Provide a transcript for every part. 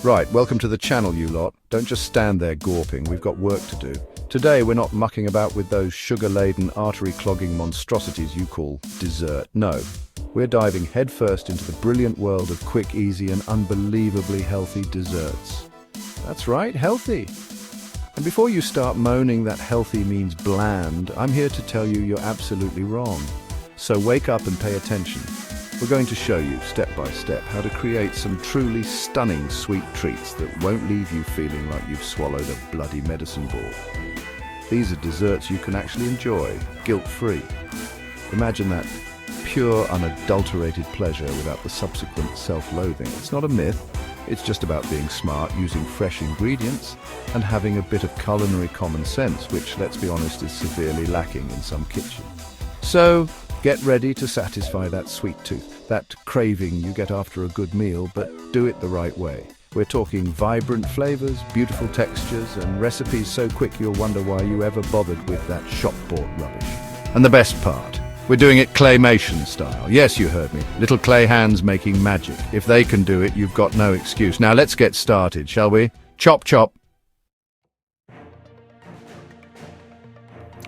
Right, welcome to the channel, you lot. Don't just stand there gawping, we've got work to do. Today we're not mucking about with those sugar-laden, artery-clogging monstrosities you call dessert. No, we're diving headfirst into the brilliant world of quick, easy and unbelievably healthy desserts. That's right, healthy. And before you start moaning that healthy means bland, I'm here to tell you you're absolutely wrong. So wake up and pay attention. We're going to show you, step by step, how to create some truly stunning sweet treats that won't leave you feeling like you've swallowed a bloody medicine ball. These are desserts you can actually enjoy, guilt-free. Imagine that pure, unadulterated pleasure without the subsequent self-loathing. It's not a myth, it's just about being smart, using fresh ingredients, and having a bit of culinary common sense, which, let's be honest, is severely lacking in some kitchens. So, get ready to satisfy that sweet tooth, that craving you get after a good meal, but do it the right way. We're talking vibrant flavors, beautiful textures, and recipes so quick you'll wonder why you ever bothered with that shop-bought rubbish. And the best part, we're doing it claymation style. Yes, you heard me. Little clay hands making magic. If they can do it, you've got no excuse. Now let's get started, shall we? Chop, chop.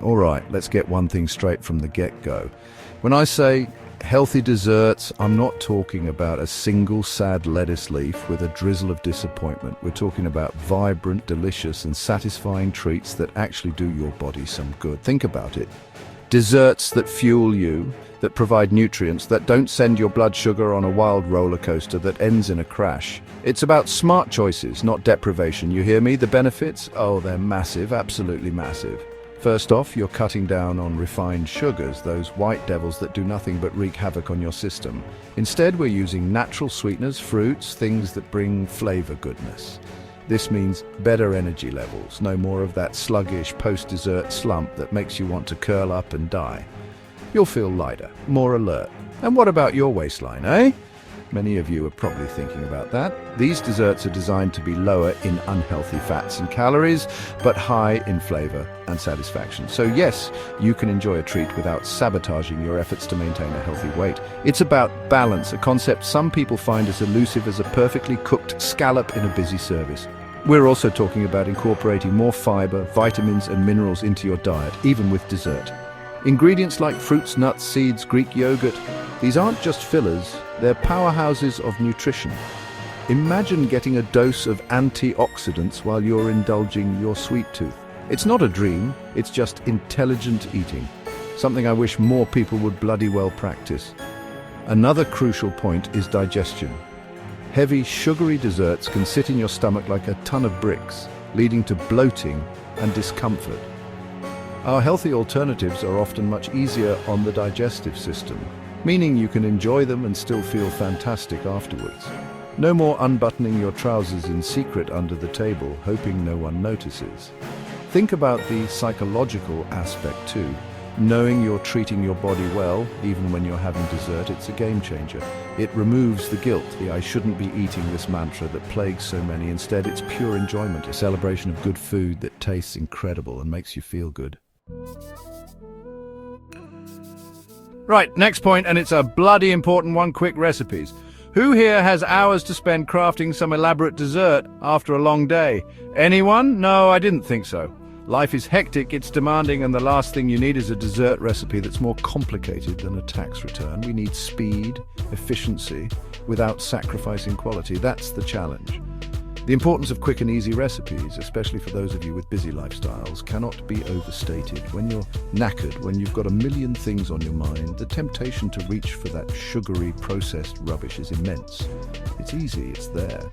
All right, let's get one thing straight from the get-go. When I say healthy desserts, I'm not talking about a single sad lettuce leaf with a drizzle of disappointment. We're talking about vibrant, delicious and satisfying treats that actually do your body some good. Think about it. Desserts that fuel you, that provide nutrients, that don't send your blood sugar on a wild roller coaster that ends in a crash. It's about smart choices, not deprivation. You hear me? The benefits? Oh, they're massive, absolutely massive. First off, you're cutting down on refined sugars, those white devils that do nothing but wreak havoc on your system. Instead, we're using natural sweeteners, fruits, things that bring flavor goodness. This means better energy levels, no more of that sluggish post-dessert slump that makes you want to curl up and die. You'll feel lighter, more alert. And what about your waistline, eh? Many of you are probably thinking about that. These desserts are designed to be lower in unhealthy fats and calories, but high in flavor and satisfaction. So yes, you can enjoy a treat without sabotaging your efforts to maintain a healthy weight. It's about balance, a concept some people find as elusive as a perfectly cooked scallop in a busy service. We're also talking about incorporating more fiber, vitamins and minerals into your diet, even with dessert. Ingredients like fruits, nuts, seeds, Greek yogurt, these aren't just fillers, they're powerhouses of nutrition. Imagine getting a dose of antioxidants while you're indulging your sweet tooth. It's not a dream, it's just intelligent eating. Something I wish more people would bloody well practice. Another crucial point is digestion. Heavy, sugary desserts can sit in your stomach like a ton of bricks, leading to bloating and discomfort. Our healthy alternatives are often much easier on the digestive system, meaning you can enjoy them and still feel fantastic afterwards. No more unbuttoning your trousers in secret under the table, hoping no one notices. Think about the psychological aspect too. Knowing you're treating your body well, even when you're having dessert, it's a game changer. It removes the guilt, the I shouldn't be eating this mantra that plagues so many. Instead, it's pure enjoyment, a celebration of good food that tastes incredible and makes you feel good. Right, next point, and it's a bloody important one, quick recipes. Who here has hours to spend crafting some elaborate dessert after a long day? Anyone? No, I didn't think so. Life is hectic, it's demanding, and the last thing you need is a dessert recipe that's more complicated than a tax return. We need speed, efficiency, without sacrificing quality. That's the challenge. The importance of quick and easy recipes, especially for those of you with busy lifestyles, cannot be overstated. When you're knackered, when you've got a million things on your mind, the temptation to reach for that sugary, processed rubbish is immense. It's easy, it's there.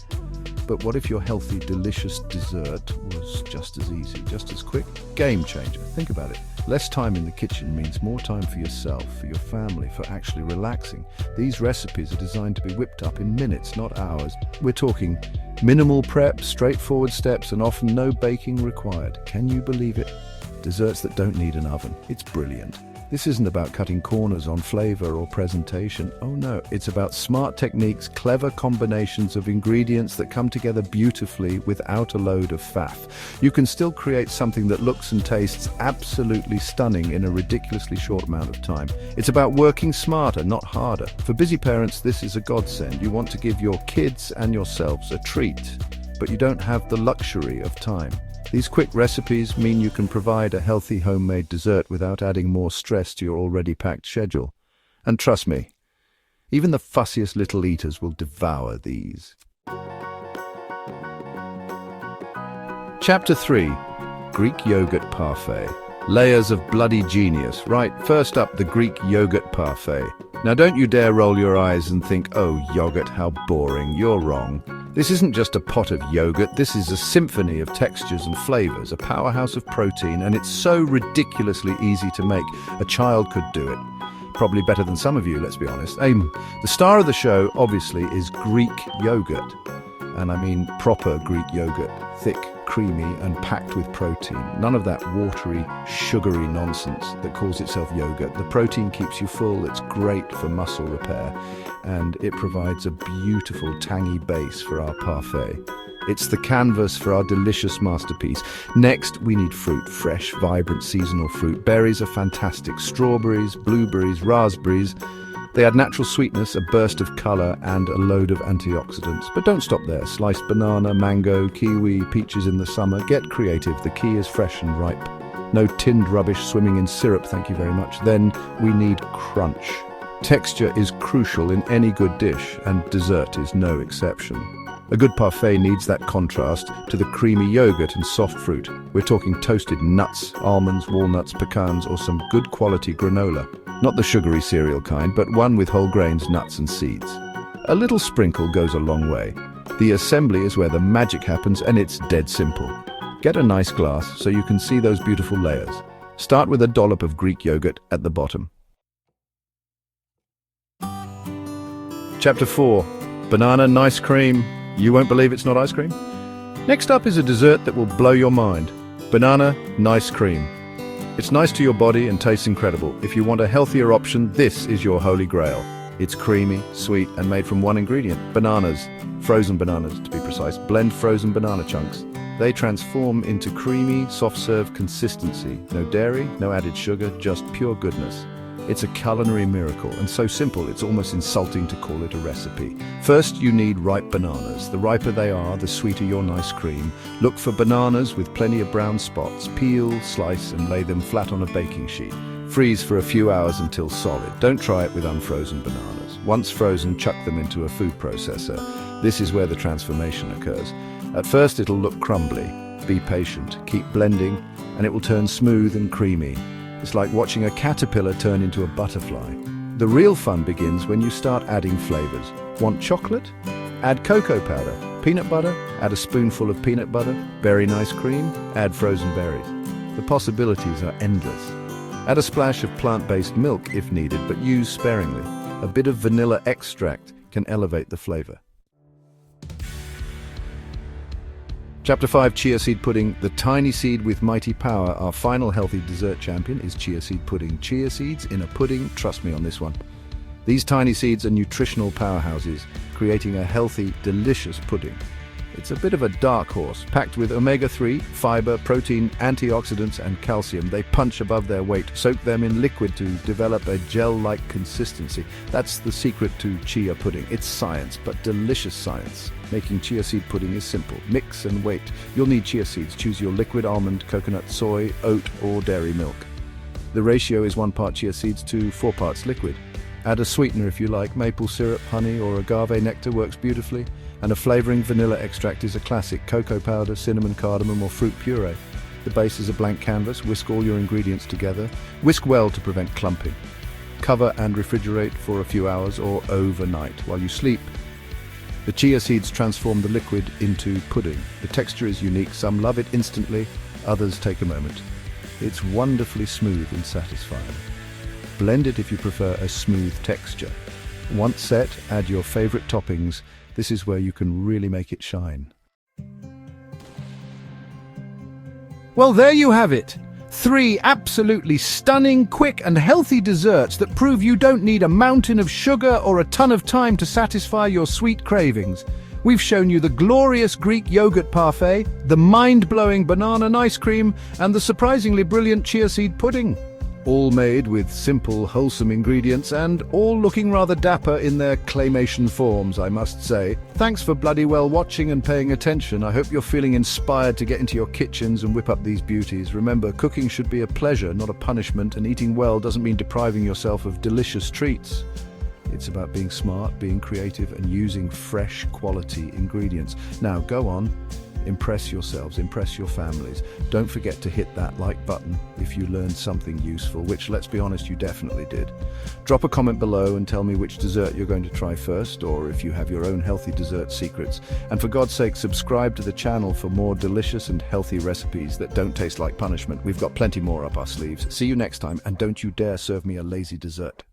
But what if your healthy, delicious dessert was just as easy, just as quick? Game changer. Think about it. Less time in the kitchen means more time for yourself, for your family, for actually relaxing. These recipes are designed to be whipped up in minutes, not hours. We're talking minimal prep, straightforward steps, and often no baking required. Can you believe it? Desserts that don't need an oven. It's brilliant. This isn't about cutting corners on flavor or presentation. Oh no, it's about smart techniques, clever combinations of ingredients that come together beautifully without a load of faff. You can still create something that looks and tastes absolutely stunning in a ridiculously short amount of time. It's about working smarter, not harder. For busy parents, this is a godsend. You want to give your kids and yourselves a treat, but you don't have the luxury of time. These quick recipes mean you can provide a healthy homemade dessert without adding more stress to your already packed schedule. And trust me, even the fussiest little eaters will devour these. Chapter 3. Greek Yogurt Parfait. Layers of bloody genius. Right, first up, the Greek Yogurt Parfait. Now don't you dare roll your eyes and think, oh, yogurt, how boring. You're wrong. This isn't just a pot of yogurt, this is a symphony of textures and flavors, a powerhouse of protein, and it's so ridiculously easy to make. A child could do it. Probably better than some of you, let's be honest. The star of the show, obviously, is Greek yogurt. And I mean proper Greek yogurt. Thick, creamy, and packed with protein. None of that watery, sugary nonsense that calls itself yogurt. The protein keeps you full, it's great for muscle repair, and it provides a beautiful, tangy base for our parfait. It's the canvas for our delicious masterpiece. Next, we need fruit, fresh, vibrant, seasonal fruit. Berries are fantastic. Strawberries, blueberries, raspberries. They add natural sweetness, a burst of colour, and a load of antioxidants. But don't stop there. Sliced banana, mango, kiwi, peaches in the summer. Get creative. The key is fresh and ripe. No tinned rubbish swimming in syrup, thank you very much. Then we need crunch. Texture is crucial in any good dish, and dessert is no exception. A good parfait needs that contrast to the creamy yogurt and soft fruit. We're talking toasted nuts, almonds, walnuts, pecans, or some good quality granola. Not the sugary cereal kind, but one with whole grains, nuts and seeds. A little sprinkle goes a long way. The assembly is where the magic happens, and it's dead simple. Get a nice glass so you can see those beautiful layers. Start with a dollop of Greek yogurt at the bottom. Chapter 4. Banana nice cream. You won't believe it's not ice cream? Next up is a dessert that will blow your mind. Banana nice cream. It's nice to your body and tastes incredible. If you want a healthier option, this is your holy grail. It's creamy, sweet, and made from one ingredient, bananas. Frozen bananas, to be precise. Blend frozen banana chunks. They transform into creamy, soft-serve consistency. No dairy, no added sugar, just pure goodness. It's a culinary miracle, and so simple it's almost insulting to call it a recipe. First, you need ripe bananas. The riper they are, the sweeter your nice cream. Look for bananas with plenty of brown spots. Peel, slice, and lay them flat on a baking sheet. Freeze for a few hours until solid. Don't try it with unfrozen bananas. Once frozen, chuck them into a food processor. This is where the transformation occurs. At first, it'll look crumbly. Be patient. Keep blending, and it will turn smooth and creamy. It's like watching a caterpillar turn into a butterfly. The real fun begins when you start adding flavors. Want chocolate? Add cocoa powder. Peanut butter? Add a spoonful of peanut butter. Berry nice cream? Add frozen berries. The possibilities are endless. Add a splash of plant-based milk if needed, but use sparingly. A bit of vanilla extract can elevate the flavor. Chapter 5, Chia Seed Pudding. The tiny seed with mighty power. Our final healthy dessert champion is chia seed pudding. Chia seeds in a pudding, trust me on this one. These tiny seeds are nutritional powerhouses, creating a healthy, delicious pudding. It's a bit of a dark horse, packed with omega-3, fiber, protein, antioxidants, and calcium. They punch above their weight. Soak them in liquid to develop a gel-like consistency. That's the secret to chia pudding. It's science, but delicious science. Making chia seed pudding is simple. Mix and wait. You'll need chia seeds. Choose your liquid almond, coconut, soy, oat, or dairy milk. The ratio is 1 part chia seeds to 4 parts liquid. Add a sweetener if you like. Maple syrup, honey, or agave nectar works beautifully. And a flavoring vanilla extract is a classic. Cocoa powder, cinnamon, cardamom, or fruit puree. The base is a blank canvas. Whisk all your ingredients together. Whisk well to prevent clumping. Cover and refrigerate for a few hours or overnight while you sleep. The chia seeds transform the liquid into pudding. The texture is unique. Some love it instantly, others take a moment. It's wonderfully smooth and satisfying. Blend it if you prefer a smooth texture. Once set, add your favorite toppings. This is where you can really make it shine. Well, there you have it. 3 absolutely stunning, quick and healthy desserts that prove you don't need a mountain of sugar or a ton of time to satisfy your sweet cravings. We've shown you the glorious Greek yogurt parfait, the mind-blowing banana ice cream, and the surprisingly brilliant chia seed pudding. All made with simple, wholesome ingredients and all looking rather dapper in their claymation forms, I must say. Thanks for bloody well watching and paying attention. I hope you're feeling inspired to get into your kitchens and whip up these beauties. Remember, cooking should be a pleasure, not a punishment, and eating well doesn't mean depriving yourself of delicious treats. It's about being smart, being creative, and using fresh, quality ingredients. Now, go on. Impress yourselves, impress your families. Don't forget to hit that like button if you learned something useful, which, let's be honest, you definitely did. Drop a comment below and tell me which dessert you're going to try first, or if you have your own healthy dessert secrets. And for God's sake, subscribe to the channel for more delicious and healthy recipes that don't taste like punishment. We've got plenty more up our sleeves. See you next time, and don't you dare serve me a lazy dessert.